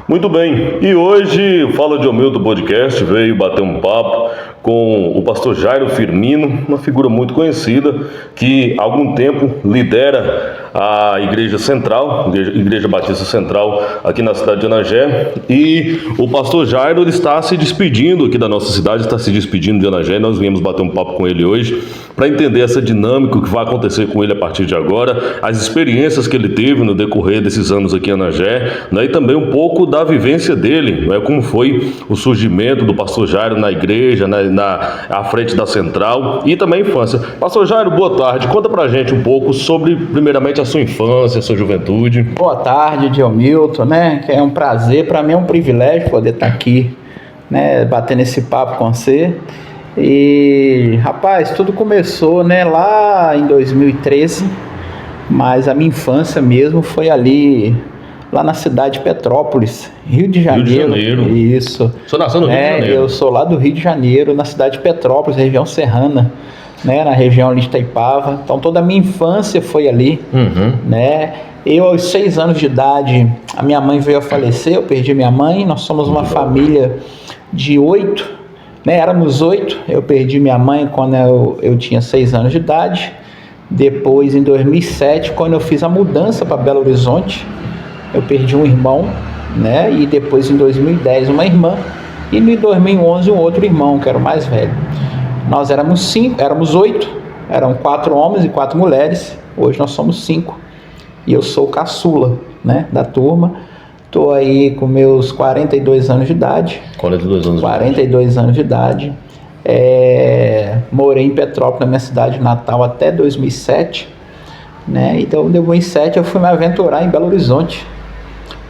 Muito bem, e hoje o Fala de Omilton Podcast veio bater um papo com o pastor Jairo Firmino, uma figura muito conhecida que há algum tempo lidera a Igreja Central, Igreja Batista Central aqui na cidade de Anagé. E o pastor Jairo ele está se despedindo aqui da nossa cidade, está se despedindo de Anagé. Nós viemos bater um papo com ele hoje para entender essa dinâmica que vai acontecer com ele a partir de agora, as experiências que ele teve no decorrer desses anos aqui em Anagé, né, e também um pouco da vivência dele, né, como foi o surgimento do pastor Jairo na igreja, à frente da Central, e também a infância. Pastor Jairo, boa tarde. Conta pra gente um pouco sobre, primeiramente, a sua infância, a sua juventude. Boa tarde, Diomilton, né? Que é um prazer, para mim é um privilégio poder estar aqui, né, batendo esse papo com você. E, rapaz, tudo começou, né, lá em 2013, mas a minha infância mesmo foi ali, lá na cidade de Petrópolis, Rio de Janeiro. Rio de Janeiro. Isso. O senhor nasceu no Rio de Janeiro? Eu sou lá do Rio de Janeiro, na cidade de Petrópolis, região serrana, né, na região ali de Itaipava. Então toda a minha infância foi ali, né? Eu aos 6 anos de idade, a minha mãe veio a falecer, eu perdi minha mãe. Nós somos uma família de 8, né? Éramos 8, eu perdi minha mãe quando eu tinha 6 anos de idade. Depois, em 2007, quando eu fiz a mudança para Belo Horizonte, eu perdi um irmão, né? E depois, em 2010, uma irmã. E em 2011, um outro irmão, que era o mais velho. Nós éramos 8, eram 4 homens e 4 mulheres. Hoje nós somos 5. E eu sou o caçula, né, da turma. Estou aí com meus 42 anos de idade. 42 anos de idade. Morei em Petrópolis, na minha cidade natal, até 2007. Né? Então, em 2007, eu fui me aventurar em Belo Horizonte.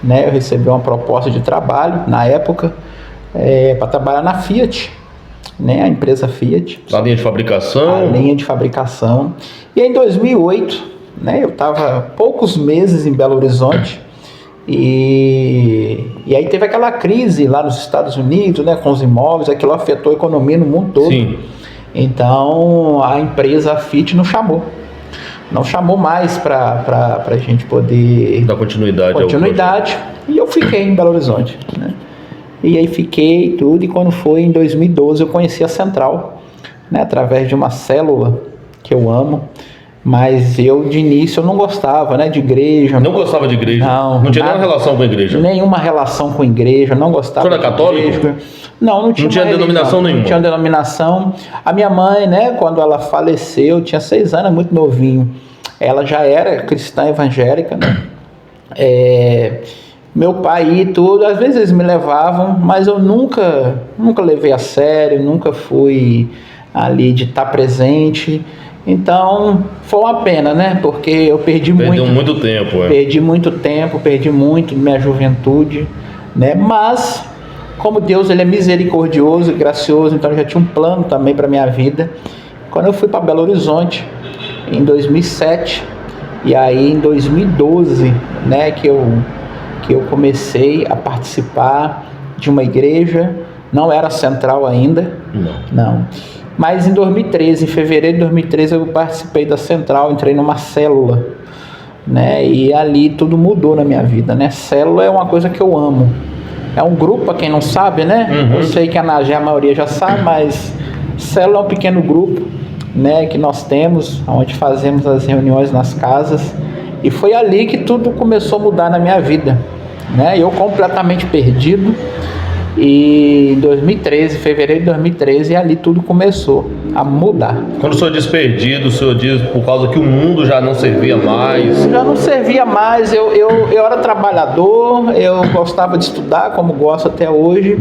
Né? Eu recebi uma proposta de trabalho, na época, para trabalhar na Fiat. Né, a empresa Fiat. A linha de fabricação? A linha de fabricação. E aí, em 2008, né, eu estava poucos meses em Belo Horizonte e aí teve aquela crise lá nos Estados Unidos, né, com os imóveis, aquilo afetou a economia no mundo todo. Sim. Então, a empresa Fiat não chamou mais para a gente poder dar continuidade. E eu fiquei em Belo Horizonte, né? E aí fiquei tudo, e quando foi em 2012 eu conheci a Central, né, através de uma célula que eu amo, mas eu de início eu não gostava, né, de igreja. Não gostava de igreja? Não tinha nenhuma relação com a igreja? Nenhuma relação com a igreja, não gostava. O senhor era católico? Igreja. Não tinha denominação nenhuma? Não tinha denominação. A minha mãe, né, quando ela faleceu, eu tinha 6 anos, muito novinho, ela já era cristã evangélica, né? Meu pai e tudo, às vezes eles me levavam, mas eu nunca levei a sério, nunca fui ali de estar presente. Então, foi uma pena, né? Porque eu perdi muito tempo. Perdi muito tempo, perdi muito minha juventude, né? Mas, como Deus ele é misericordioso e gracioso, então eu já tinha um plano também para minha vida. Quando eu fui para Belo Horizonte, em 2007, e aí em 2012, né, que eu comecei a participar de uma igreja, não era central ainda, não. Mas em 2013, em fevereiro de 2013, eu participei da Central, entrei numa célula, né, e ali tudo mudou na minha vida, né. Célula é uma coisa que eu amo, é um grupo, para quem não sabe, né, eu sei que a maioria já sabe, mas célula é um pequeno grupo, né, que nós temos, onde fazemos as reuniões nas casas, e foi ali que tudo começou a mudar na minha vida, né? Eu completamente perdido, e em 2013, fevereiro de 2013, ali tudo começou a mudar. Quando o senhor diz perdido, o senhor diz por causa que o mundo já não servia mais? Já não servia mais, eu era trabalhador, eu gostava de estudar, como gosto até hoje,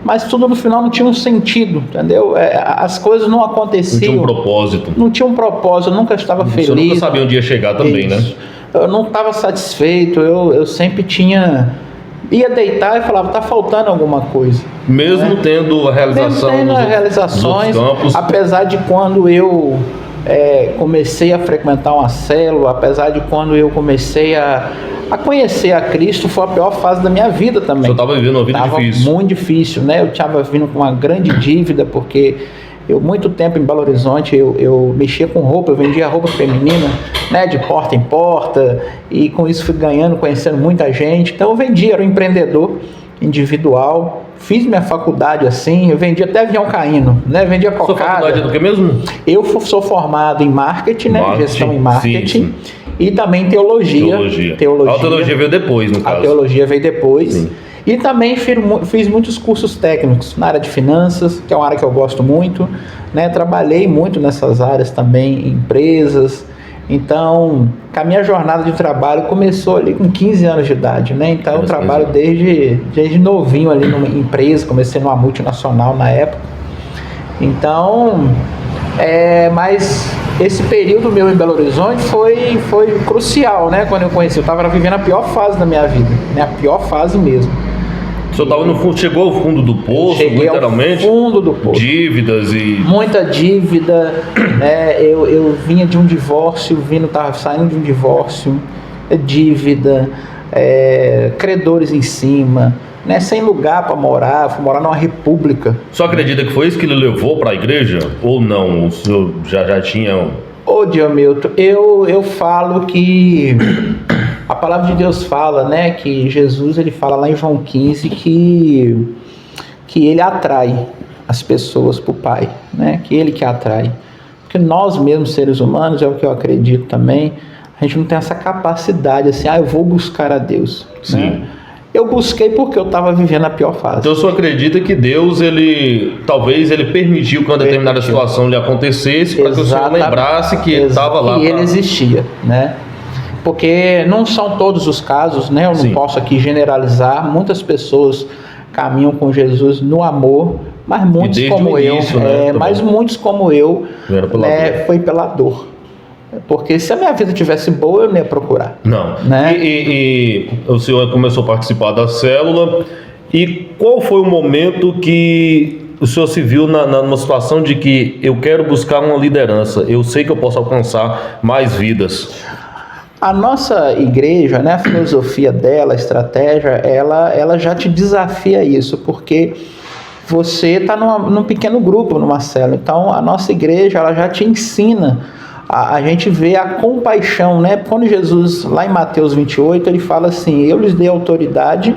mas tudo no final não tinha um sentido, entendeu? As coisas não aconteciam. Não tinha um propósito. Não tinha um propósito, eu nunca estava feliz. Você nunca sabia onde ia chegar também, né? Eu não estava satisfeito, eu sempre ia deitar e falava, tá faltando alguma coisa. Mesmo tendo a realização realizações, dos campos. Apesar de quando eu comecei a frequentar uma célula, apesar de quando eu comecei a conhecer a Cristo, foi a pior fase da minha vida também. Você estava vivendo uma vida difícil. Muito difícil, né? Eu estava vindo com uma grande dívida, porque muito tempo em Belo Horizonte, eu mexia com roupa, eu vendia roupa feminina, né, de porta em porta, e com isso fui ganhando, conhecendo muita gente. Então eu vendia, era um empreendedor, individual. Fiz minha faculdade assim, eu vendi até avião caindo, né? Vendia cocada. Sua faculdade é do que mesmo? Eu sou formado em marketing, né? Gestão em marketing. Sim. E também teologia. A teologia veio depois, no caso. A teologia veio depois. Sim. E também fiz muitos cursos técnicos na área de finanças, que é uma área que eu gosto muito, né? Trabalhei muito nessas áreas também, em empresas. Então, a minha jornada de trabalho começou ali com 15 anos de idade, né? Então, eu trabalho desde novinho ali numa empresa, comecei numa multinacional na época. Então, mas esse período meu em Belo Horizonte foi crucial, né? Quando eu conheci, eu estava vivendo a pior fase da minha vida, né? A pior fase mesmo. O senhor tava no fundo, chegou ao fundo do poço, cheguei literalmente? Ao fundo do poço. Dívidas e... Muita dívida, né? Eu vinha de um divórcio, estava saindo de um divórcio, dívida, credores em cima, né? Sem lugar para morar, fui morar numa república. O senhor acredita que foi isso que ele levou para a igreja? Ou não? O senhor já tinha... Ô, Diomilton, eu falo que... A palavra de Deus fala, né, que Jesus, ele fala lá em João 15 que ele atrai as pessoas para o Pai, né, que ele que atrai. Porque nós mesmos, seres humanos, é o que eu acredito também, a gente não tem essa capacidade assim, eu vou buscar a Deus. Sim. Né? Eu busquei porque eu estava vivendo a pior fase. Então, o senhor acredita que Deus, talvez ele permitiu que uma determinada situação lhe acontecesse para que o senhor lembrasse que ele estava lá. Que ele existia, né? Porque não são todos os casos, né? Eu não posso aqui generalizar. Muitas pessoas caminham com Jesus no amor, mas muitos como início, muitos como eu, né, foi pela dor. Porque se a minha vida tivesse boa, eu não ia procurar. Não. Né? E o senhor começou a participar da célula. E qual foi o momento que o senhor se viu numa situação de que eu quero buscar uma liderança, eu sei que eu posso alcançar mais vidas? A nossa igreja, né, a filosofia dela, a estratégia, ela já te desafia isso, porque você está num pequeno grupo, numa célula. Então, a nossa igreja, ela já te ensina a gente vê a compaixão, né? Quando Jesus, lá em Mateus 28, ele fala assim, eu lhes dei autoridade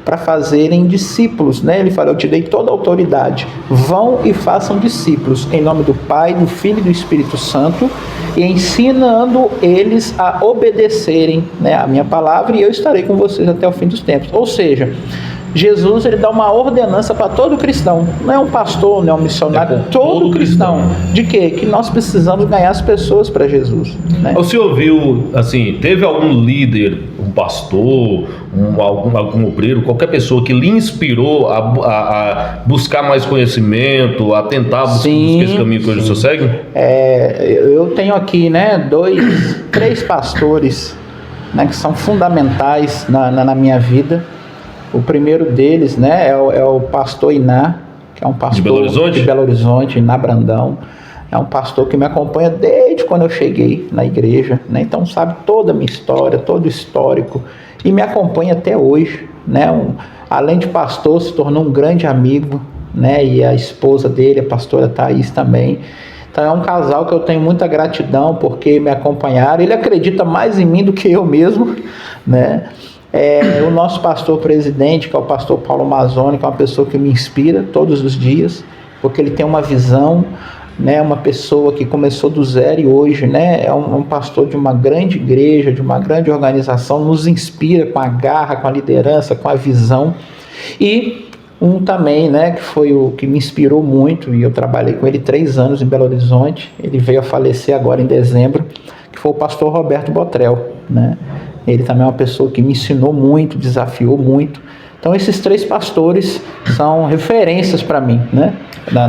para fazerem discípulos, né? Ele fala, eu te dei toda a autoridade, vão e façam discípulos, em nome do Pai, do Filho e do Espírito Santo, e ensinando eles a obedecerem, né, a minha palavra, e eu estarei com vocês até o fim dos tempos. Ou seja, Jesus, ele dá uma ordenança para todo cristão, não é um pastor, não é um missionário, todo cristão. De quê? Que nós precisamos ganhar as pessoas para Jesus, né? O senhor viu, assim, teve algum líder, um pastor, algum obreiro, qualquer pessoa que lhe inspirou a buscar mais conhecimento, a tentar buscar esse caminho que hoje o senhor segue? Eu tenho aqui, né, 3 pastores, né, que são fundamentais na minha vida. O primeiro deles, né, é o pastor Iná, que é um pastor de Belo Horizonte, Iná Brandão. É um pastor que me acompanha desde quando eu cheguei na igreja, né? Então sabe toda a minha história, todo o histórico, e me acompanha até hoje, né? Além de pastor, se tornou um grande amigo, né? E a esposa dele, a pastora Thaís também. Então é um casal que eu tenho muita gratidão porque me acompanharam. Ele acredita mais em mim do que eu mesmo, né? O nosso pastor presidente, que é o pastor Paulo Mazzoni, que é uma pessoa que me inspira todos os dias, porque ele tem uma visão, né, uma pessoa que começou do zero e hoje, né, é um pastor de uma grande igreja, de uma grande organização, nos inspira com a garra, com a liderança, com a visão. E um também, né, que foi o que me inspirou muito, e eu trabalhei com ele 3 anos em Belo Horizonte, ele veio a falecer agora em dezembro, que foi o pastor Roberto Botrel, né? Ele também é uma pessoa que me ensinou muito, desafiou muito. Então esses 3 pastores são referências para mim, né?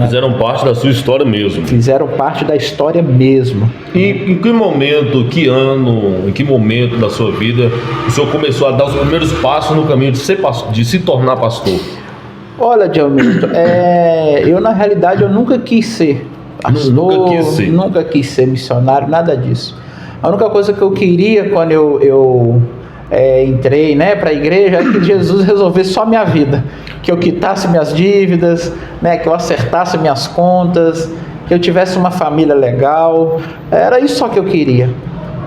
Fizeram parte da sua história mesmo. Fizeram parte da história mesmo. E em que momento, que ano, em que momento da sua vida o senhor começou a dar os primeiros passos no caminho de se tornar pastor? Olha, Diomilton, eu na realidade eu nunca quis ser pastor, nunca quis ser missionário, nada disso. A única coisa que eu queria quando eu entrei, né, para a igreja é que Jesus resolvesse só a minha vida, que eu quitasse minhas dívidas, né, que eu acertasse minhas contas, que eu tivesse uma família legal. Era isso só que eu queria.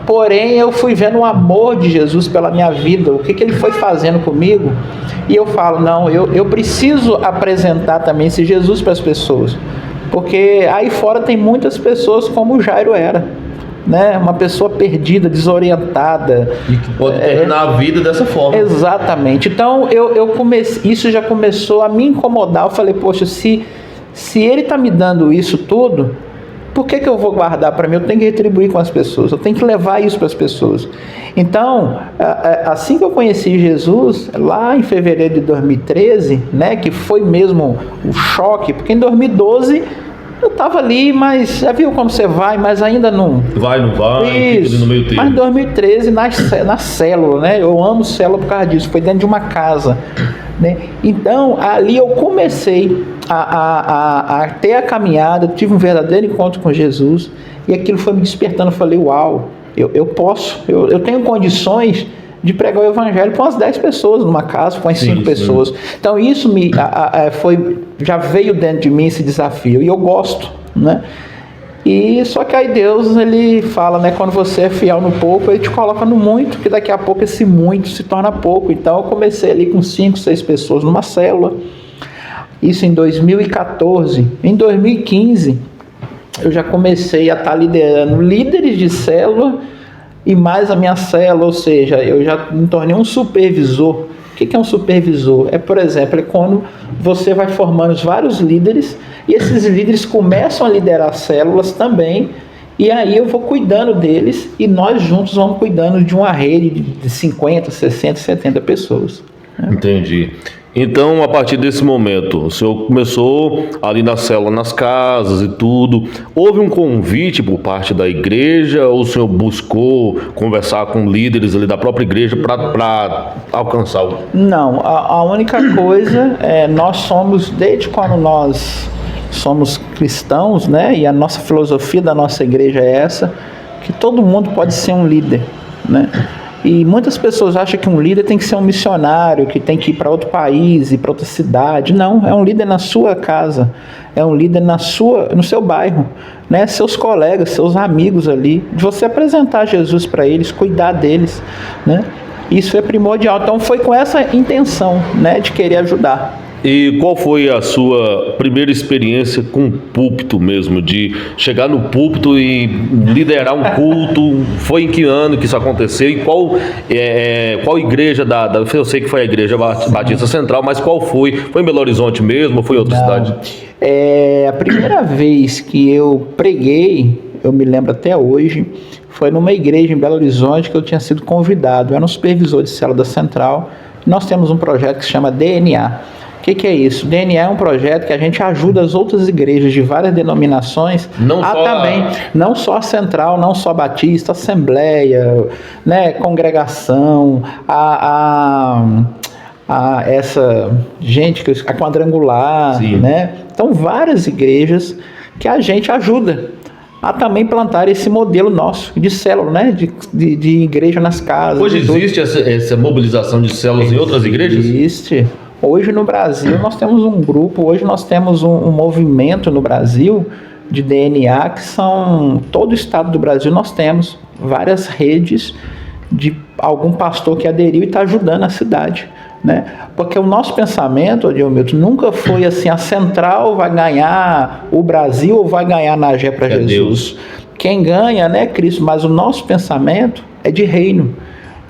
Porém, eu fui vendo o amor de Jesus pela minha vida, o que ele foi fazendo comigo, e eu falo, não, eu preciso apresentar também esse Jesus para as pessoas, porque aí fora tem muitas pessoas como o Jairo era, né? Uma pessoa perdida, desorientada. E que pode terminar a vida dessa forma. Exatamente. Então, eu comecei, isso já começou a me incomodar. Eu falei, poxa, se ele está me dando isso tudo, por que eu vou guardar para mim? Eu tenho que retribuir com as pessoas, eu tenho que levar isso para as pessoas. Então, assim que eu conheci Jesus, lá em fevereiro de 2013, né, que foi mesmo um choque, porque em 2012 eu estava ali, mas já viu quando você vai, mas ainda não... Vai, não vai, isso, fica no meio termo. Mas em 2013, na célula, né, eu amo célula por causa disso, foi dentro de uma casa, né? Então, ali eu comecei a ter a caminhada, tive um verdadeiro encontro com Jesus, e aquilo foi me despertando. Eu falei, uau, eu posso, eu tenho condições de pregar o evangelho com umas 10 pessoas numa casa, com as 5 pessoas. Então isso já veio dentro de mim esse desafio, e eu gosto, né? E só que aí Deus, ele fala, né, quando você é fiel no pouco, ele te coloca no muito, que daqui a pouco esse muito se torna pouco. Então eu comecei ali com 5, 6 pessoas numa célula, isso em 2014. Em 2015 eu já comecei a estar liderando líderes de célula e mais a minha célula, ou seja, eu já me tornei um supervisor. O que é um supervisor? Por exemplo, é quando você vai formando vários líderes e esses líderes começam a liderar células também, e aí eu vou cuidando deles e nós juntos vamos cuidando de uma rede de 50, 60, 70 pessoas. Entendi. Então, a partir desse momento, o senhor começou ali na célula, nas casas e tudo. Houve um convite por parte da igreja ou o senhor buscou conversar com líderes ali da própria igreja para alcançar o... Não, a única coisa nós somos, desde quando nós somos cristãos, né? E a nossa filosofia da nossa igreja é essa, que todo mundo pode ser um líder, né? E muitas pessoas acham que um líder tem que ser um missionário, que tem que ir para outro país, ir para outra cidade. Não, é um líder na sua casa, é um líder no seu bairro, né? Seus colegas, seus amigos ali, de você apresentar Jesus para eles, cuidar deles, né? Isso é primordial. Então foi com essa intenção, né, de querer ajudar. E qual foi a sua primeira experiência com o púlpito mesmo, de chegar no púlpito e liderar um culto? Foi em que ano que isso aconteceu? E qual igreja eu sei que foi a Igreja Batista Central, mas qual foi? Foi em Belo Horizonte mesmo ou foi em outra cidade? A primeira vez que eu preguei, eu me lembro até hoje, foi numa igreja em Belo Horizonte que eu tinha sido convidado. Eu era um supervisor de célula da Central. Nós temos um projeto que se chama DNA. O que é isso? O DNA é um projeto que a gente ajuda as outras igrejas de várias denominações não só a Central, não só a Batista, Assembleia, né, congregação, essa gente, a Quadrangular, né? Então várias igrejas que a gente ajuda a também plantar esse modelo nosso de célula, né? De igreja nas casas. Hoje existe essa mobilização de células em outras igrejas? Existe. Hoje no Brasil nós temos um grupo, hoje nós temos um movimento no Brasil de DNA que são, todo o estado do Brasil nós temos várias redes de algum pastor que aderiu e está ajudando a cidade, né? Porque o nosso pensamento, Adilmilton, nunca foi assim, a Central vai ganhar o Brasil ou vai ganhar a Nagé para Jesus. Deus. Quem ganha, né, Cristo, mas o nosso pensamento é de reino.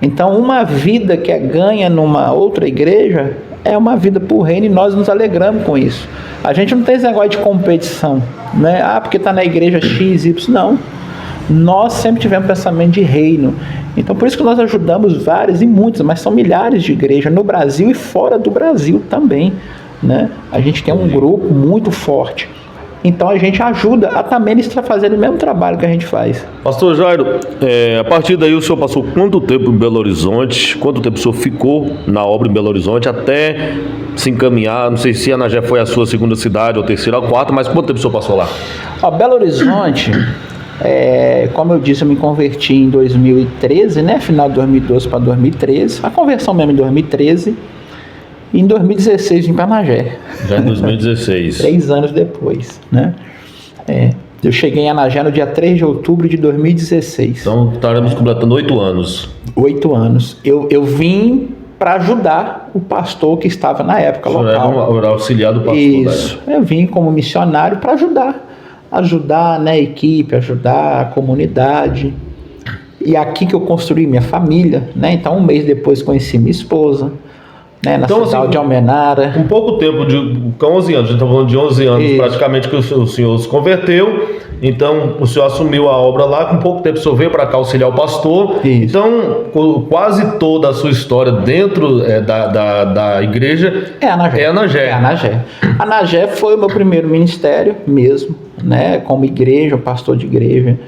Então uma vida que é ganha numa outra igreja é uma vida por reino e nós nos alegramos com isso. A gente não tem esse negócio de competição, né? Porque está na igreja X, Y, não. Nós sempre tivemos pensamento de reino. Então por isso que nós ajudamos várias e muitas, mas são milhares de igrejas no Brasil e fora do Brasil também, né? A gente tem um grupo muito forte. Então a gente ajuda a também eles fazerem o mesmo trabalho que a gente faz. Pastor Jairo, a partir daí o senhor passou quanto tempo em Belo Horizonte? Quanto tempo o senhor ficou na obra em Belo Horizonte até se encaminhar? Não sei se a Nagé foi a sua segunda cidade ou terceira ou quarta, mas quanto tempo o senhor passou lá? Belo Horizonte, como eu disse, eu me converti em 2013, né? Final de 2012 para 2013. A conversão mesmo em 2013. E em 2016 vim para Nagé. Já em 2016. 3 anos depois, né? Eu cheguei em Anagé no dia 3 de outubro de 2016. Então estaremos completando 8 anos. 8 anos. Eu vim para ajudar o pastor que estava na época local. Era auxiliar do pastor. Isso. Eu vim como missionário para ajudar, né, a equipe, ajudar a comunidade. E aqui que eu construí minha família, né? Então, um mês depois conheci minha esposa, né, na cidade assim, de Almenara. Com pouco tempo, com 11 anos, a gente está falando de 11 anos Isso. praticamente que o senhor se converteu. Então, o senhor assumiu a obra lá, com pouco tempo o senhor veio para cá auxiliar o pastor. Isso. Então, quase toda a sua história dentro da igreja é Anagé. É Anagé. Anagé foi o meu primeiro ministério mesmo, né, como igreja, pastor de igreja.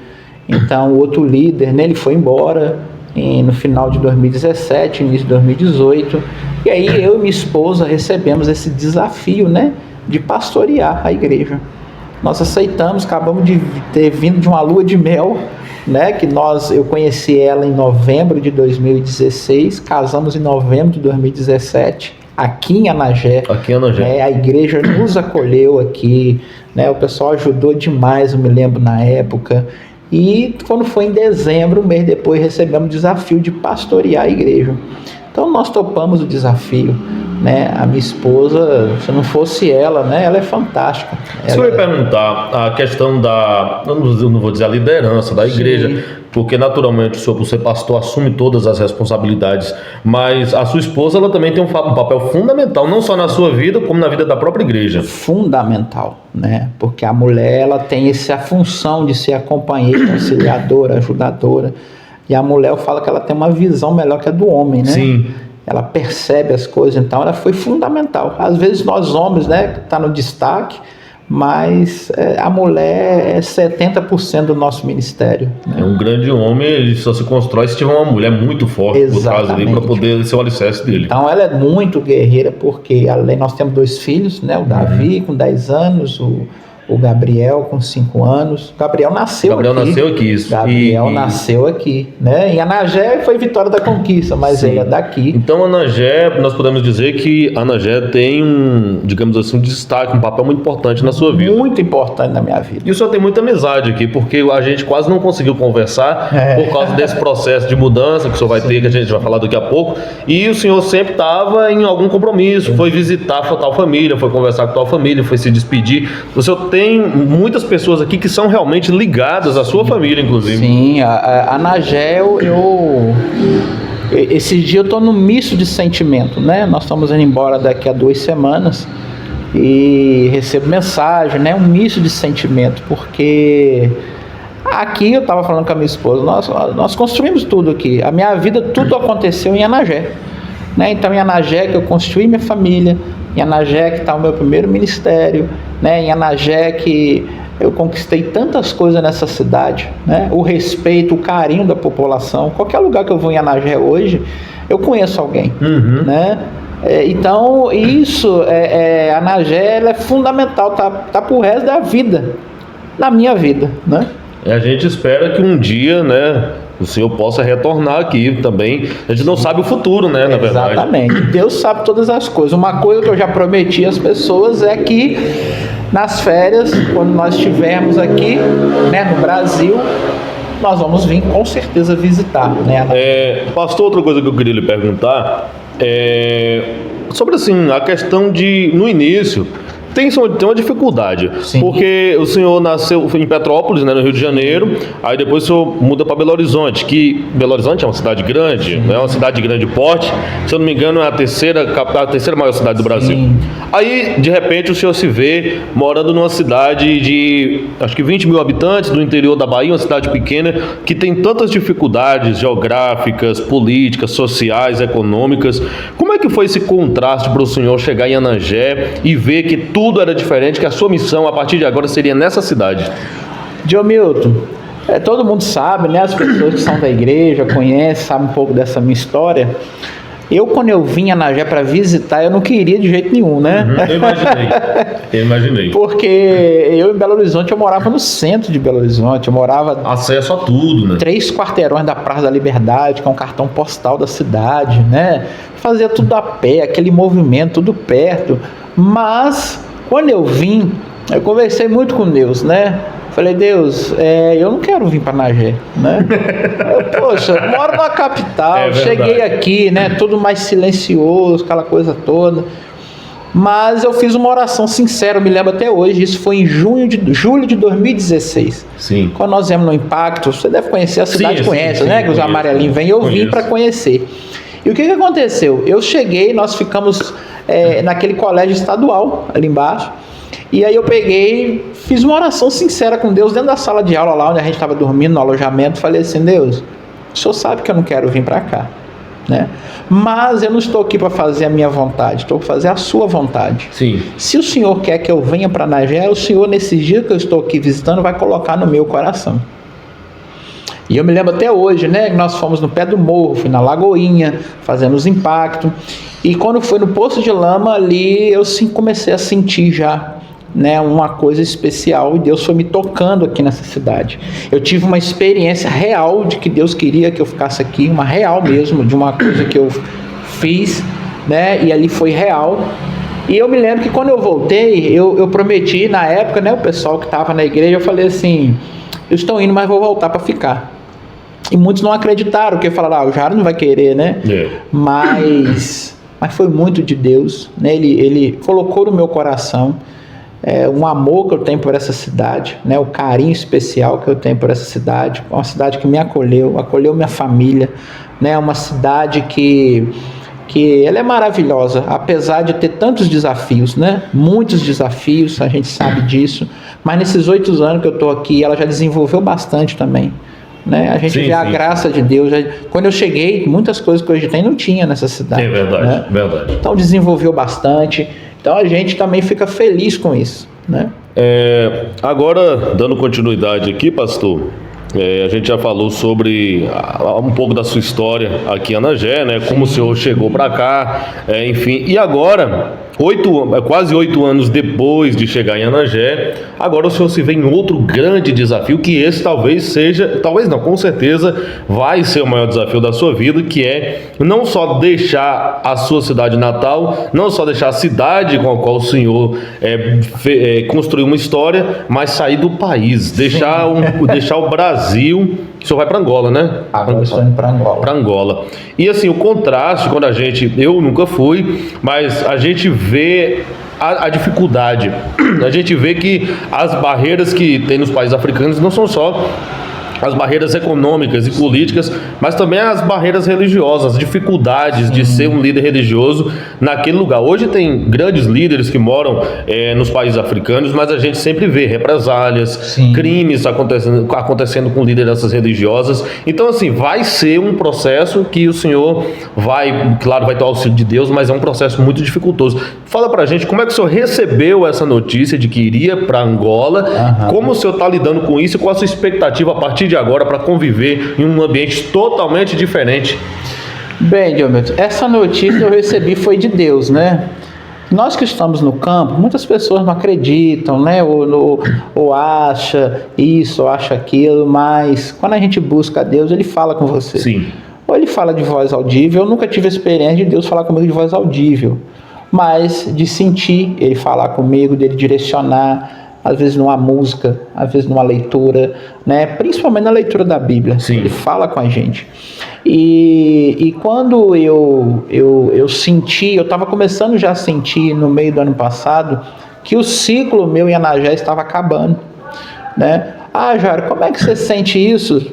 Então, o outro líder, né, ele foi embora no final de 2017, início de 2018. E aí eu e minha esposa recebemos esse desafio, né, de pastorear a igreja. Nós aceitamos, acabamos de ter vindo de uma lua de mel, né, eu conheci ela em novembro de 2016, casamos em novembro de 2017, aqui em Anagé. Né, a igreja nos acolheu aqui, né, o pessoal ajudou demais, eu me lembro na época. E quando foi em dezembro, um mês depois, recebemos o desafio de pastorear a igreja. Então nós topamos o desafio, né? A minha esposa, se não fosse ela, né? Ela é fantástica. Se eu ia perguntar a questão eu não vou dizer a liderança da igreja, sim, porque naturalmente o senhor, por ser pastor, assume todas as responsabilidades, mas a sua esposa, ela também tem um papel fundamental, não só na sua vida, como na vida da própria igreja. Fundamental, né? Porque a mulher, ela tem essa função de ser a companheira, auxiliadora, ajudadora. E a mulher, eu falo que ela tem uma visão melhor que a do homem, né? Sim. Ela percebe as coisas, então ela foi fundamental. Às vezes nós homens, né, tá no destaque, mas a mulher é 70% do nosso ministério. Né? É um grande homem, ele só se constrói se tiver uma mulher muito forte por trás dele para poder ser o alicerce dele. Então ela é muito guerreira, porque além nós temos 2 filhos, né? O Davi com 10 anos, o Gabriel com 5 anos. Gabriel nasceu aqui. Isso. Gabriel nasceu aqui, né? Em Anagé foi Vitória da Conquista, mas sim, ele é daqui. Então Anagé, nós podemos dizer que Anagé tem digamos assim, um destaque, um papel muito importante na sua vida. Muito importante na minha vida. E o senhor tem muita amizade aqui, porque a gente quase não conseguiu conversar por causa desse processo de mudança que o senhor vai ter, que a gente vai falar daqui a pouco. E o senhor sempre estava em algum compromisso, foi visitar a tal família, foi conversar com tal família, foi se despedir. O senhor tem muitas pessoas aqui que são realmente ligadas à sua família, inclusive. Sim, a Anagé, esses dias eu estou num misto de sentimento, né? Nós estamos indo embora daqui a 2 semanas e recebo mensagem, né? Um misto de sentimento, porque aqui eu estava falando com a minha esposa, nós construímos tudo aqui. A minha vida, tudo aconteceu em Anagé, né? Então em Anagé que eu construí minha família, em Anagé que está o meu primeiro ministério, né? Em Anagé que eu conquistei tantas coisas nessa cidade, né? O respeito, o carinho da população. Qualquer lugar que eu vou em Anagé hoje, eu conheço alguém, né? Então isso, Anagé, ela é fundamental, tá pro resto da vida, na minha vida, né? A gente espera que um dia, né, o senhor possa retornar aqui também. A gente não sabe o futuro, né, na verdade. Exatamente. Deus sabe todas as coisas. Uma coisa que eu já prometi às pessoas é que nas férias, quando nós estivermos aqui, né, no Brasil, nós vamos vir com certeza visitar, né? Pastor, outra coisa que eu queria lhe perguntar sobre assim, a questão de, no início, tem uma dificuldade. Sim. Porque o senhor nasceu em Petrópolis, né, no Rio de Janeiro, aí depois o senhor muda para Belo Horizonte, que Belo Horizonte é uma cidade grande, é uma cidade de grande porte, se eu não me engano é a terceira maior cidade do Brasil. Sim. Aí, de repente, o senhor se vê morando numa cidade de, acho que 20 mil habitantes, do interior da Bahia, uma cidade pequena, que tem tantas dificuldades geográficas, políticas, sociais, econômicas. Como é que foi esse contraste para o senhor chegar em Anagé e ver que tudo era diferente, que a sua missão a partir de agora seria nessa cidade? Diomilton, todo mundo sabe, né? As pessoas que são da igreja conhecem, sabem um pouco dessa minha história. Quando eu vim a Anagé para visitar, eu não queria de jeito nenhum, né? Eu imaginei. Porque eu em Belo Horizonte, eu morava no centro de Belo Horizonte, eu morava... Acesso a tudo, né? 3 quarteirões da Praça da Liberdade, que é um cartão postal da cidade, né? Fazia tudo a pé, aquele movimento, tudo perto. Mas, quando eu vim, eu conversei muito com Deus, né? Falei, Deus, eu não quero vir para Nagé, né? Poxa, eu moro na capital, cheguei aqui, né? Tudo mais silencioso, aquela coisa toda. Mas eu fiz uma oração sincera, eu me lembro até hoje, isso foi em julho de 2016. Sim. Quando nós viemos no Impacto, você deve conhecer, a cidade conhece, né? Que os amarelinhos vêm, eu vim para conhecer. E o que aconteceu? Eu cheguei, nós ficamos naquele colégio estadual, ali embaixo, e aí eu peguei, fiz uma oração sincera com Deus, dentro da sala de aula lá, onde a gente estava dormindo, no alojamento, falei assim, Deus, o Senhor sabe que eu não quero vir para cá, né? Mas eu não estou aqui para fazer a minha vontade, estou para fazer a sua vontade. Sim. Se o Senhor quer que eu venha para Nagé, o Senhor, nesses dias que eu estou aqui visitando, vai colocar no meu coração. E eu me lembro até hoje, né, que nós fomos no pé do morro, fui na Lagoinha, fazemos impacto, e quando foi no Poço de Lama ali, eu sim comecei a sentir já, né, uma coisa especial, e Deus foi me tocando aqui nessa cidade. Eu tive uma experiência real de que Deus queria que eu ficasse aqui, uma real mesmo, de uma coisa que eu fiz, né, e ali foi real. E eu me lembro que quando eu voltei, eu prometi na época, né, o pessoal que estava na igreja, eu falei assim, eu estou indo, mas vou voltar para ficar. E muitos não acreditaram, porque falaram, o Jairo não vai querer, né? Mas foi muito de Deus, né? Ele colocou no meu coração um amor que eu tenho por essa cidade, né? O carinho especial que eu tenho por essa cidade, uma cidade que me acolheu minha família, né? Uma cidade que ela é maravilhosa, apesar de ter tantos desafios, né? Muitos desafios, a gente sabe disso, mas nesses 8 anos que eu estou aqui, ela já desenvolveu bastante também, né? A gente vê a graça de Deus. Quando eu cheguei, muitas coisas que hoje tem não tinha nessa cidade. É verdade, né? Verdade. Então desenvolveu bastante. Então a gente também fica feliz com isso, né? Agora, dando continuidade aqui, pastor, a gente já falou sobre um pouco da sua história aqui em Anagé, né? Como o senhor chegou para cá, enfim. E agora, quase 8 anos depois de chegar em Anagé, agora o senhor se vê em outro grande desafio, que esse talvez não, com certeza vai ser o maior desafio da sua vida, que é não só deixar a sua cidade natal, não só deixar a cidade com a qual o senhor construiu uma história, mas sair do país, deixar o Brasil. O senhor vai para Angola, né? Agora estou indo para Angola. Para Angola. E assim, o contraste, quando eu nunca fui, mas a gente vê a dificuldade. A gente vê que as barreiras que tem nos países africanos não são só as barreiras econômicas e políticas, mas também as barreiras religiosas, as dificuldades de ser um líder religioso naquele lugar. Hoje tem grandes líderes que moram nos países africanos, mas a gente sempre vê represálias, crimes acontecendo com lideranças religiosas. Então, assim, vai ser um processo que o senhor vai ter o auxílio de Deus, mas é um processo muito dificultoso. Fala pra gente como é que o senhor recebeu essa notícia de que iria para Angola, como o senhor está lidando com isso e qual a sua expectativa a partir de agora para conviver em um ambiente totalmente diferente. Bem, Diomedes, essa notícia eu recebi foi de Deus, né? Nós que estamos no campo, muitas pessoas não acreditam, né? Ou acha isso, ou acha aquilo, mas quando a gente busca a Deus, Ele fala com você. Sim. Ou Ele fala de voz audível. Eu nunca tive a experiência de Deus falar comigo de voz audível, mas de sentir Ele falar comigo, dele direcionar, às vezes numa música, às vezes numa leitura, né? Principalmente na leitura da Bíblia. Sim. Ele fala com a gente. E quando eu senti, eu estava começando já a sentir no meio do ano passado que o ciclo meu em Anagé estava acabando, né? Jairo, como é que você sente isso?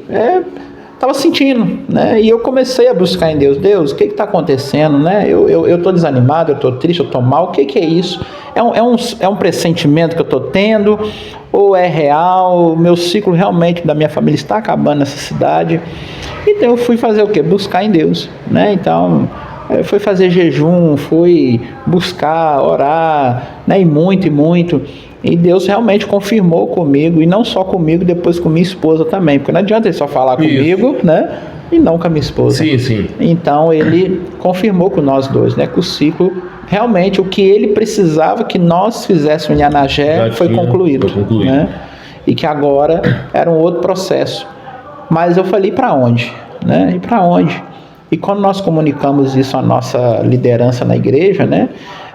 Estava sentindo, né? E eu comecei a buscar em Deus. Deus, o que está acontecendo, né? Eu estou desanimado, eu estou triste, eu estou mal. O que é isso? É um pressentimento que eu estou tendo? Ou é real? O meu ciclo realmente da minha família está acabando nessa cidade? Então eu fui fazer o quê? Buscar em Deus, né? Então fui fazer jejum, fui buscar, orar, né? E muito. E Deus realmente confirmou comigo, e não só comigo, depois com minha esposa também, porque não adianta ele só falar comigo, né? E não com a minha esposa. Sim. Então ele confirmou com nós dois, né? Que o ciclo, realmente, o que ele precisava que nós fizéssemos em Anagé foi concluído. Né? E que agora era um outro processo. Mas eu falei, para onde? Né? E para onde? E quando nós comunicamos isso à nossa liderança na igreja, né?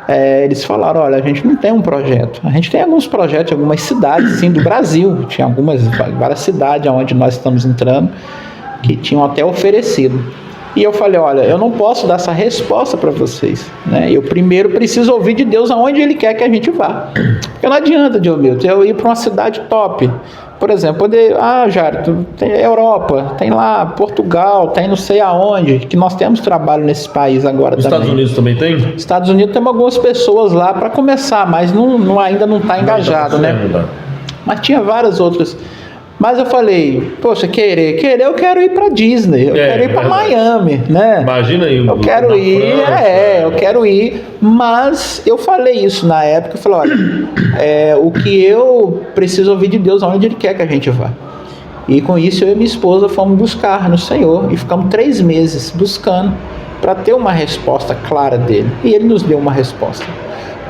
eles falaram, olha, a gente não tem um projeto. A gente tem alguns projetos em algumas cidades, sim, do Brasil. Tinha várias cidades onde nós estamos entrando que tinham até oferecido. E eu falei, olha, eu não posso dar essa resposta para vocês, né? Eu primeiro preciso ouvir de Deus aonde Ele quer que a gente vá. Porque não adianta, Diomilton, eu ir para uma cidade top. Por exemplo, Jairo, tem Europa, tem lá Portugal, tem não sei aonde, que nós temos trabalho nesse país agora também. Estados Unidos também tem? Estados Unidos tem algumas pessoas lá para começar, mas ainda não está engajado, né? Mas tinha várias outras. Mas eu falei, poxa, eu quero ir para Disney, eu quero ir para Miami, né? Imagina aí. Eu quero ir, mas eu falei isso na época, eu falei, olha, o que eu preciso ouvir de Deus, aonde Ele quer que a gente vá. E com isso eu e minha esposa fomos buscar no Senhor e ficamos 3 meses buscando para ter uma resposta clara dele. E Ele nos deu uma resposta,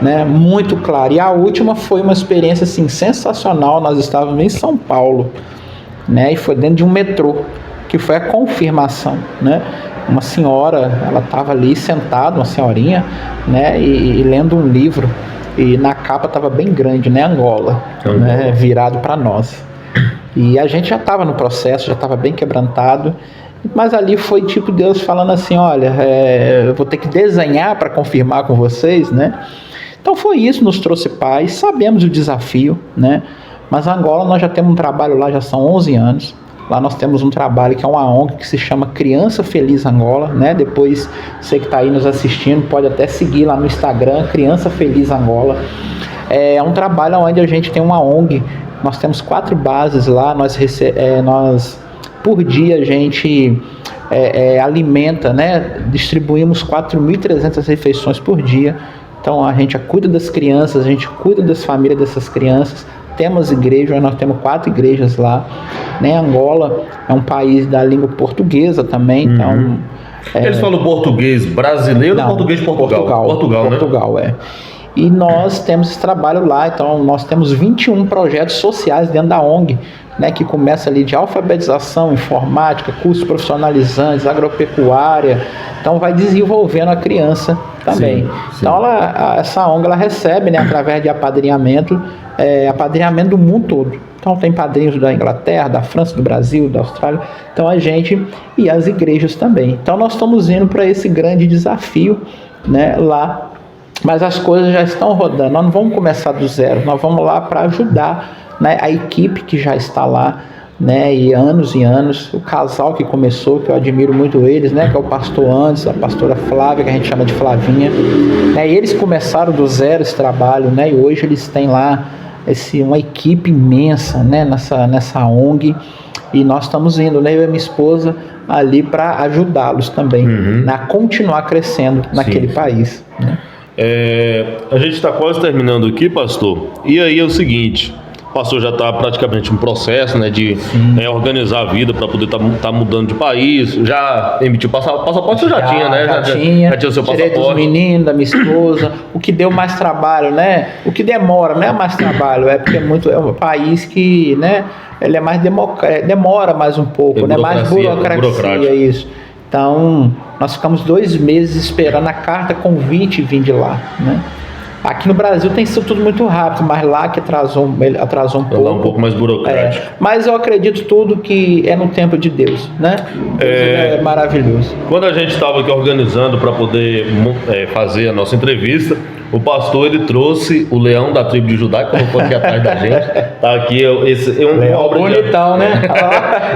né, muito clara. E a última foi uma experiência assim, sensacional. Nós estávamos em São Paulo, né, e foi dentro de um metrô, que foi a confirmação, né? Uma senhora, ela estava ali sentada, uma senhorinha, né, e lendo um livro, e na capa estava bem grande, né, Angola, né, virado para nós. E a gente já estava no processo, já estava bem quebrantado, mas ali foi tipo Deus falando assim, olha, eu vou ter que desenhar para confirmar com vocês, né? Então foi isso, nos trouxe paz, sabemos o desafio, né? Mas Angola nós já temos um trabalho lá, já são 11 anos. Lá nós temos um trabalho que é uma ONG que se chama Criança Feliz Angola, né? Depois você que está aí nos assistindo pode até seguir lá no Instagram, Criança Feliz Angola. É um trabalho onde a gente tem uma ONG, nós temos 4 bases lá, nós por dia a gente alimenta, né? Distribuímos 4.300 refeições por dia. Então a gente cuida das crianças, a gente cuida das famílias dessas crianças. Temos igrejas, nós temos 4 igrejas lá, né? Angola é um país da língua portuguesa também, então... Eles falam português brasileiro ou português de Portugal? Portugal, né? E nós temos esse trabalho lá, então nós temos 21 projetos sociais dentro da ONG, né, que começa ali de alfabetização, informática, cursos profissionalizantes, agropecuária, então vai desenvolvendo a criança também. Sim. Então essa ONG ela recebe, né, através de apadrinhamento do mundo todo. Então tem padrinhos da Inglaterra, da França, do Brasil, da Austrália, então a gente e as igrejas também. Então nós estamos indo para esse grande desafio, né, lá, mas as coisas já estão rodando, nós não vamos começar do zero, nós vamos lá para ajudar, né, a equipe que já está lá, né, e anos, o casal que começou, que eu admiro muito eles, né, que é o pastor Anderson, a pastora Flávia, que a gente chama de Flavinha, né, e eles começaram do zero esse trabalho, né, e hoje eles têm lá uma equipe imensa, né, nessa ONG, e nós estamos indo, né, eu e minha esposa, ali para ajudá-los também, a continuar crescendo naquele país, né. A gente está quase terminando aqui, pastor, e aí é o seguinte, o pastor já está praticamente em processo, né, de organizar a vida para poder tá mudando de país, já emitiu passaporte, já tinha, né? Já tinha o seu passaporte. Direito dos meninos, da minha esposa, o que deu mais trabalho, né? O que demora, não é mais trabalho, porque é um país que, né, ele é mais demora mais um pouco, né? Mais burocracia, isso. Então, nós ficamos 2 meses esperando a carta convite vir de lá, né? Aqui no Brasil tem sido tudo muito rápido, mas lá que atrasou um pouco. Lá um pouco mais burocrático. Mas eu acredito tudo que é no tempo de Deus, né? Deus é maravilhoso. Quando a gente estava aqui organizando para poder fazer a nossa entrevista, o pastor ele trouxe o leão da tribo de Judá, que colocou aqui atrás da gente. Tá aqui uma obra bonitão, né?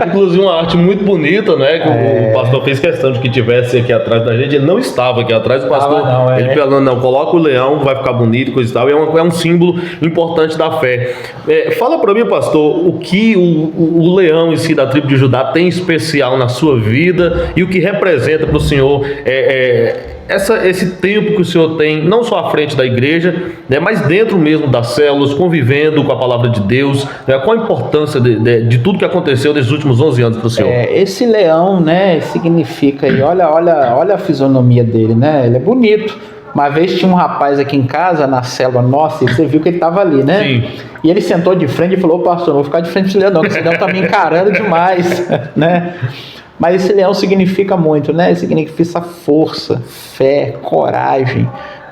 Inclusive uma arte muito bonita, né? Que o pastor fez questão de que tivesse aqui atrás da gente. Ele não estava aqui atrás, o pastor ele falando, não, coloca o leão, vai ficar bonito, coisa e tal. É um símbolo importante da fé. Fala para mim, pastor, o que o leão em si da tribo de Judá tem especial na sua vida e o que representa para o senhor esse tempo que o senhor tem, não só à frente da igreja, né, mas dentro mesmo das células, convivendo com a palavra de Deus, né, qual a importância de tudo que aconteceu nesses últimos 11 anos para o senhor? Esse leão, né, significa, olha a fisionomia dele, né, ele é bonito. Uma vez tinha um rapaz aqui em casa, na célula nossa, e você viu que ele estava ali, né? Sim. E ele sentou de frente e falou, pastor, não vou ficar de frente desse leão não, porque esse leão está me encarando demais, né? Mas esse leão significa muito, né? Significa força, fé, coragem,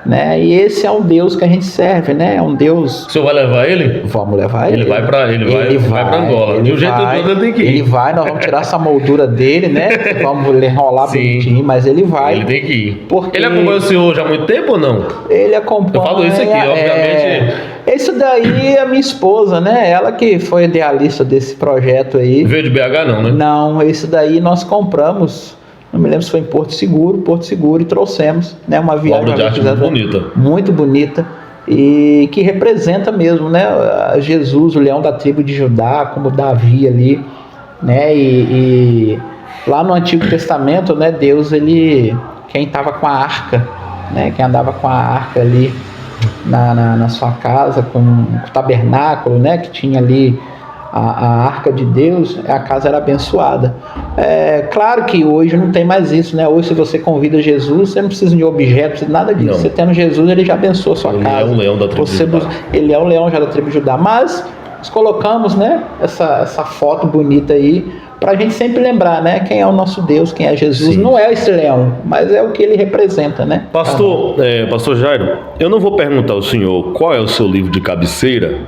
né? E esse é um Deus que a gente serve, né? É um Deus... O senhor vai levar ele? Vamos levar ele. Ele vai para Angola. De um jeito ou de outro ele tem que ir. Ele vai, nós vamos tirar essa moldura dele, né? Vamos enrolar bonitinho, mas ele vai. Ele tem que ir. Porque ele acompanha o senhor já há muito tempo ou não? Ele acompanha... Eu falo isso aqui, obviamente... Isso daí é a minha esposa, né? Ela que foi idealista desse projeto aí. Veio de BH não, né? Não, isso daí nós compramos... Não me lembro se foi em Porto Seguro, e trouxemos, né, uma viagem de arte muito bonita, e que representa mesmo, né, Jesus, o leão da tribo de Judá, como Davi ali, né, e lá no Antigo Testamento, né, Deus, quem estava com a arca, né, quem andava com a arca ali na sua casa, com o tabernáculo, né, que tinha ali a arca de Deus, a casa era abençoada. Claro que hoje não tem mais isso, né? Hoje, se você convida Jesus, você não precisa de objetos, nada disso. Não. Você tendo Jesus, ele já abençoa a sua casa. Ele é o leão da tribo de Judá. Ele é o leão já da tribo de Judá. Mas nós colocamos, né, essa foto bonita aí, para a gente sempre lembrar, né, quem é o nosso Deus, quem é Jesus. Sim. Não é esse leão, mas é o que ele representa, né? Pastor Jairo, eu não vou perguntar ao senhor qual é o seu livro de cabeceira,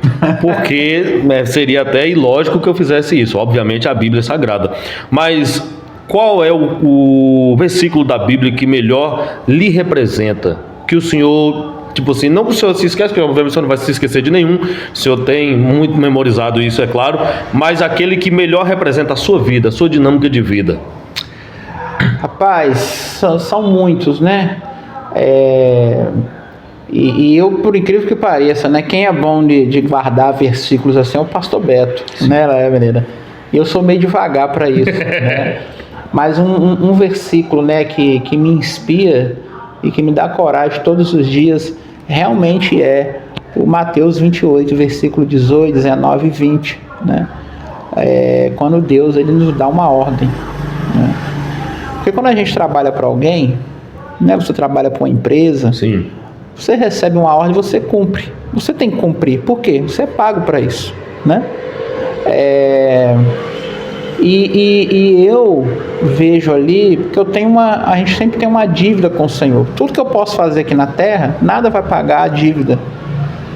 porque seria até ilógico que eu fizesse isso. Obviamente a Bíblia é sagrada, mas qual é o versículo da Bíblia que melhor lhe representa, que o senhor... Tipo assim, não que o senhor se esqueça, porque obviamente o senhor não vai se esquecer de nenhum, o senhor tem muito memorizado isso, é claro, mas aquele que melhor representa a sua vida, a sua dinâmica de vida. Rapaz, são muitos, né? E eu, por incrível que pareça, né? Quem é bom de guardar versículos assim é o pastor Beto, né, menina? E eu sou meio devagar para isso, né? Mas um versículo, né, que me inspira e que me dá coragem todos os dias, realmente é o Mateus 28, versículo 18, 19 e 20, né? Quando Deus ele nos dá uma ordem, né? Porque quando a gente trabalha para alguém, né, você trabalha para uma empresa, sim, você recebe uma ordem, você cumpre. Você tem que cumprir. Por quê? Você é pago para isso, né? E eu vejo ali, porque a gente sempre tem uma dívida com o Senhor. Tudo que eu posso fazer aqui na terra, nada vai pagar a dívida,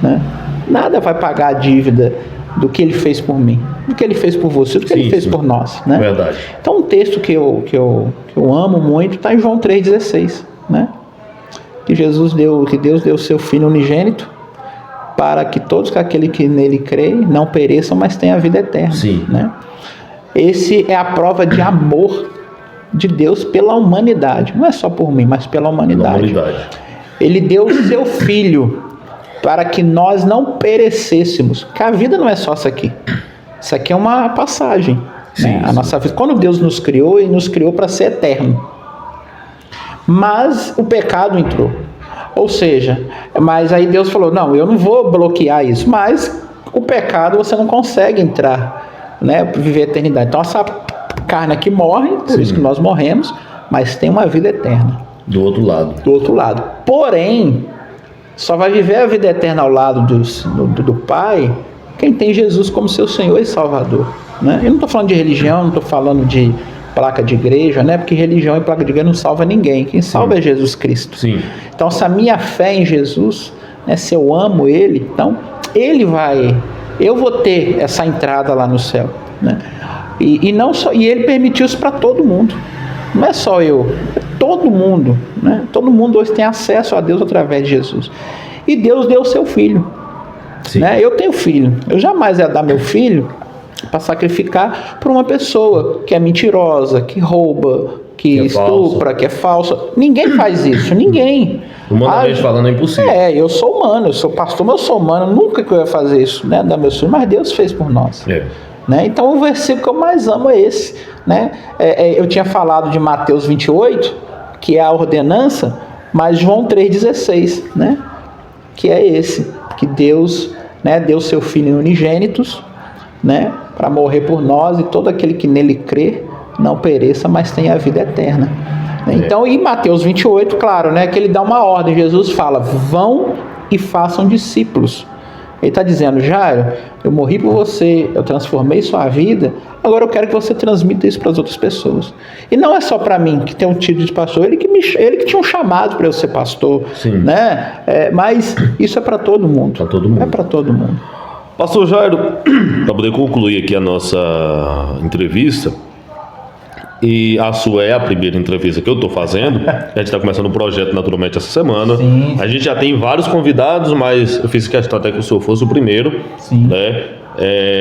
né? Nada vai pagar a dívida do que Ele fez por mim, do que Ele fez por você, do que Ele fez por nós, né? Verdade. Então um texto que eu amo muito está em João 3,16, né? Que Deus deu o seu Filho unigênito para que todos aquele que nele creem não pereçam, mas tenham a vida eterna. Sim. Né? Esse é a prova de amor de Deus pela humanidade. Não é só por mim, mas pela humanidade. Ele deu o seu Filho para que nós não perecêssemos. Porque a vida não é só isso aqui. Isso aqui é uma passagem. Sim, né? A nossa vida. Quando Deus nos criou, Ele nos criou para ser eterno. Mas o pecado entrou. Ou seja, mas aí Deus falou, não, eu não vou bloquear isso. Mas o pecado você não consegue entrar, né, para viver a eternidade. Então essa carne aqui morre, por isso que nós morremos, mas tem uma vida eterna. Do outro lado. Do outro lado. Porém, só vai viver a vida eterna ao lado do Pai quem tem Jesus como seu Senhor e Salvador. Né? Eu não estou falando de religião, não estou falando de placa de igreja, né? Porque religião e placa de igreja não salva ninguém. Quem salva é Jesus Cristo. Sim. Então, se a minha fé em Jesus, né, se eu amo Ele, então eu vou ter essa entrada lá no céu, né? E não só, e Ele permitiu isso para todo mundo. Não é só eu, é todo mundo, né? Todo mundo hoje tem acesso a Deus através de Jesus. E Deus deu o seu Filho. Né? Eu tenho filho. Eu jamais ia dar meu filho para sacrificar por uma pessoa que é mentirosa, que rouba, que estupra, que é falsa. Ninguém faz isso, ninguém. Humanamente falando é impossível. Eu sou humano, eu sou pastor, mas eu sou humano. Nunca que eu ia fazer isso, né, dar meus filhos, mas Deus fez por nós. Né? Então o versículo que eu mais amo é esse. Né? Eu tinha falado de Mateus 28, que é a ordenança, mas João 3,16, né? Que é esse, que Deus, né, deu seu Filho unigênitos, né, para morrer por nós, e todo aquele que nele crê não pereça, mas tenha a vida eterna. Então, em Mateus 28, claro, né, que ele dá uma ordem. Jesus fala, vão e façam discípulos. Ele está dizendo: Jairo, eu morri por você, eu transformei sua vida, agora eu quero que você transmita isso para as outras pessoas. E não é só para mim, que tem um título de pastor, ele que tinha um chamado para eu ser pastor, né? Mas isso é para todo mundo. Para todo mundo. É para todo mundo. Pastor Jairo, para poder concluir aqui a nossa entrevista, e a sua é a primeira entrevista que eu estou fazendo, a gente está começando o projeto naturalmente essa semana. Sim. A gente já tem vários convidados, mas eu fiz questão até que o senhor fosse o primeiro. Sim. Né?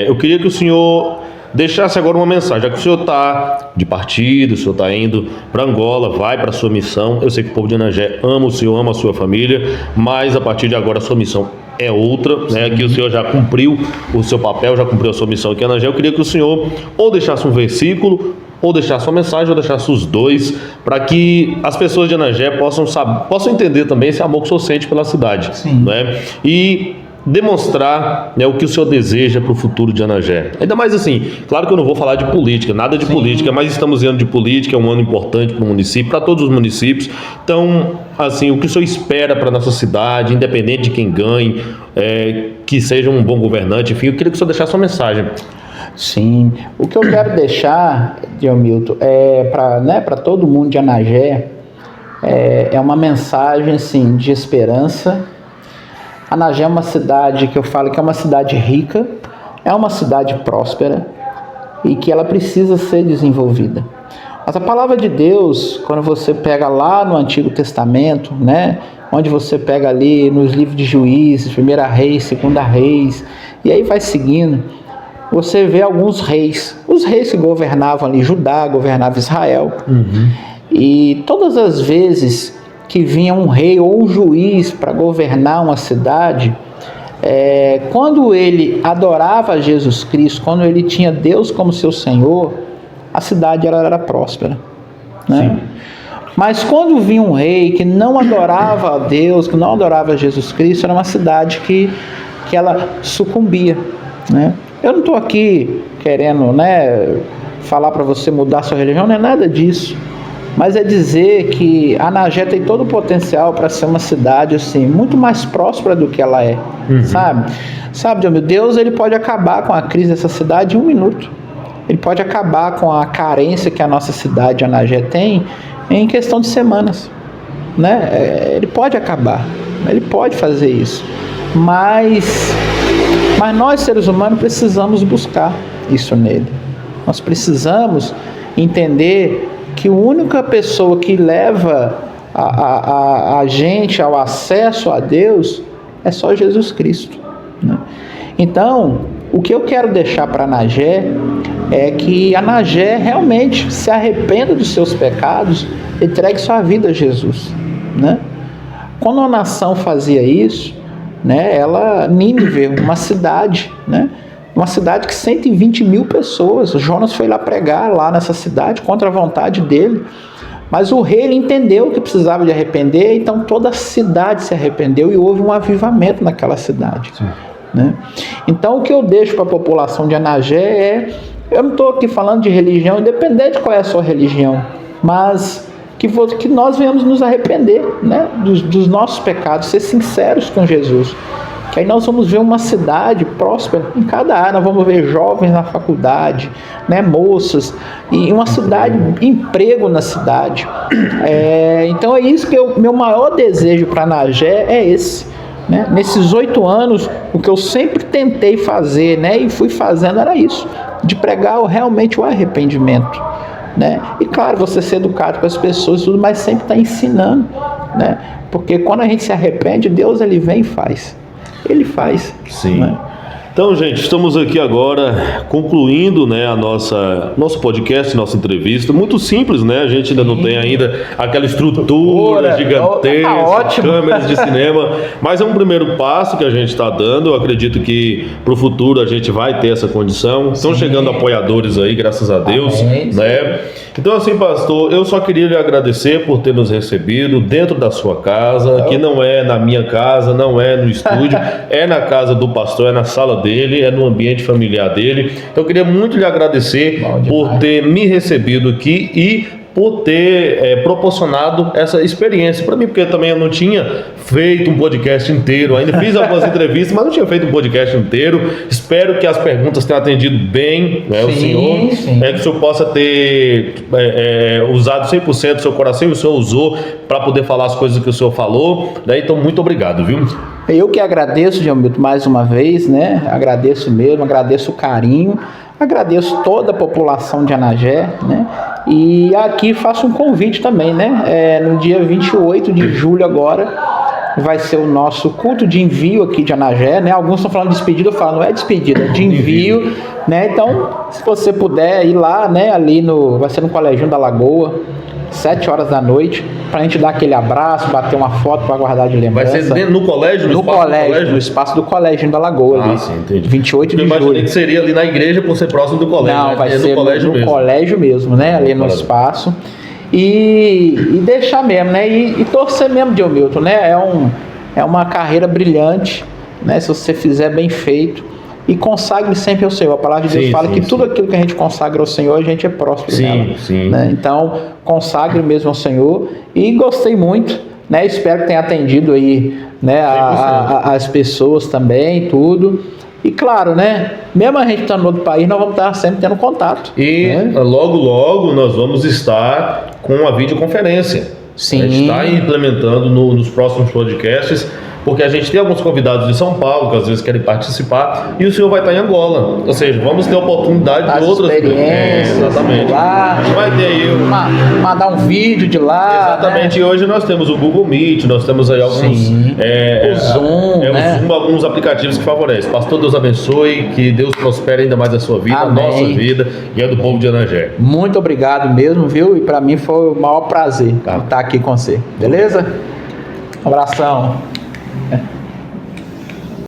Eu queria que o senhor deixasse agora uma mensagem, já que o senhor está de partido, o senhor está indo para Angola, vai para a sua missão. Eu sei que o povo de Anagé ama o senhor, ama a sua família, mas a partir de agora a sua missão é outra, né? Que o senhor já cumpriu o seu papel, já cumpriu a sua missão aqui em Anagé. Eu queria que o senhor ou deixasse um versículo, ou deixasse uma mensagem, ou deixasse os dois, para que as pessoas de Anagé possam entender também esse amor que o senhor sente pela cidade. Sim. Né? E demonstrar, né, o que o senhor deseja para o futuro de Anagé. Ainda mais assim, claro que eu não vou falar de política, nada de política, mas estamos em ano de política, é um ano importante para o município, para todos os municípios. Então, assim, o que o senhor espera para a nossa cidade, independente de quem ganhe, que seja um bom governante, enfim, eu queria que o senhor deixasse uma mensagem. Sim, o que eu quero deixar, Diomilton, para todo mundo de Anagé, é uma mensagem assim, de esperança. Anagé é uma cidade que eu falo que é uma cidade rica, é uma cidade próspera e que ela precisa ser desenvolvida. Mas a palavra de Deus, quando você pega lá no Antigo Testamento, né, onde você pega ali nos livros de Juízes, 1 Reis, 2 Reis, e aí vai seguindo, você vê alguns reis, os reis que governavam ali, Judá, governava Israel, e todas as vezes que vinha um rei ou um juiz para governar uma cidade, quando ele adorava Jesus Cristo, quando ele tinha Deus como seu Senhor, a cidade era próspera, né? Mas quando vinha um rei que não adorava a Deus, que não adorava Jesus Cristo, era uma cidade que ela sucumbia, né? Eu não estou aqui querendo, né, falar para você mudar sua religião, não é nada disso. Mas é dizer que Anagé tem todo o potencial para ser uma cidade assim, muito mais próspera do que ela é, sabe, meu Deus, ele pode acabar com a crise dessa cidade em 1 minuto. Ele pode acabar com a carência que a nossa cidade, Anagé, tem em questão de semanas, né? Ele pode acabar, ele pode fazer isso, mas nós, seres humanos, precisamos buscar isso nele. Nós precisamos entender que a única pessoa que leva a gente ao acesso a Deus é só Jesus Cristo, né? Então, o que eu quero deixar para Anagé é que Anagé realmente se arrependa dos seus pecados, entregue sua vida a Jesus, né? Quando a nação fazia isso, né, Nínive, uma cidade, né? Uma cidade que 120 mil pessoas, Jonas foi lá pregar lá nessa cidade contra a vontade dele, mas o rei ele entendeu que precisava de arrepender, então toda a cidade se arrependeu e houve um avivamento naquela cidade, né? Então o que eu deixo para a população de Anagé eu não estou aqui falando de religião, independente de qual é a sua religião, mas que nós venhamos nos arrepender, né, dos nossos pecados, ser sinceros com Jesus. Que aí nós vamos ver uma cidade próspera em cada área, nós vamos ver jovens na faculdade, né, moças, e uma cidade, emprego na cidade. Então é isso que meu maior desejo para Anagé é esse, né? Nesses 8 anos, o que eu sempre tentei fazer, né, e fui fazendo era isso, de pregar realmente o arrependimento, né? E claro, você ser educado com as pessoas, tudo, mas sempre está ensinando, né? Porque quando a gente se arrepende, Deus ele vem e faz. Ele faz. Sim. Né? Então, gente, estamos aqui agora concluindo, né, nosso podcast, nossa entrevista. Muito simples, né? A gente ainda não tem ainda aquela estrutura gigantesca, câmeras de cinema, mas é um primeiro passo que a gente está dando. Eu acredito que para o futuro a gente vai ter essa condição. Estão chegando apoiadores aí, graças a Deus, né? Então, assim, pastor, eu só queria lhe agradecer por ter nos recebido dentro da sua casa, que não é na minha casa, não é no estúdio, é na casa do pastor, é na sala dele, é no ambiente familiar dele. Então eu queria muito lhe agradecer por ter me recebido aqui e por ter proporcionado essa experiência para mim, porque também eu não tinha feito um podcast inteiro, ainda fiz algumas entrevistas, mas não tinha feito um podcast inteiro. Espero que as perguntas tenham atendido bem, né, o senhor, que o senhor possa ter usado 100% do seu coração, e o senhor usou para poder falar as coisas que o senhor falou, né? Então muito obrigado, viu? Eu que agradeço, João Milton, mais uma vez, né? Agradeço mesmo, agradeço o carinho, agradeço toda a população de Anagé, né? E aqui faço um convite também, né? No dia 28 de julho agora vai ser o nosso culto de envio aqui de Anagé, né? Alguns estão falando de despedida, eu falo, não é despedida, é de envio, né? Então, se você puder ir lá, né? Ali vai ser no Colégio da Lagoa, 7 horas da noite, pra gente dar aquele abraço, bater uma foto para guardar de lembrança. Vai ser dentro no colégio? No espaço do Colégio da Lagoa. Ali, sim, entendi. 28 de julho. Eu imaginei que seria ali na igreja por ser próximo do colégio. Não, né? vai ser no colégio mesmo, né? Ali no espaço. E deixar mesmo, né? E torcer mesmo, João Milton, né? É uma carreira brilhante, né? Se você fizer bem feito. E consagre sempre ao Senhor. A palavra de Deus fala que tudo aquilo que a gente consagra ao Senhor, a gente é próspero nela. Né? Então, consagre mesmo ao Senhor. E gostei muito, né? Espero que tenha atendido aí, né, as pessoas também, tudo. E claro, né? Mesmo a gente estando no outro país, nós vamos estar sempre tendo contato. E né? Logo nós vamos estar com a videoconferência. Sim. A gente está implementando nos próximos podcasts, porque a gente tem alguns convidados de São Paulo que às vezes querem participar, e o senhor vai estar em Angola, ou seja, vamos ter a oportunidade de outras experiências, exatamente. Lá, a gente vai ter aí mandar um vídeo de lá. Exatamente, né? E hoje nós temos o Google Meet, nós temos aí alguns o Zoom, né? o Zoom, alguns aplicativos que favorecem. Pastor, Deus abençoe, que Deus prospere ainda mais a sua vida, Amém. a nossa vida e a do povo de Anagé. Muito obrigado mesmo, viu? E para mim foi o maior prazer estar aqui com você, beleza? Um abração.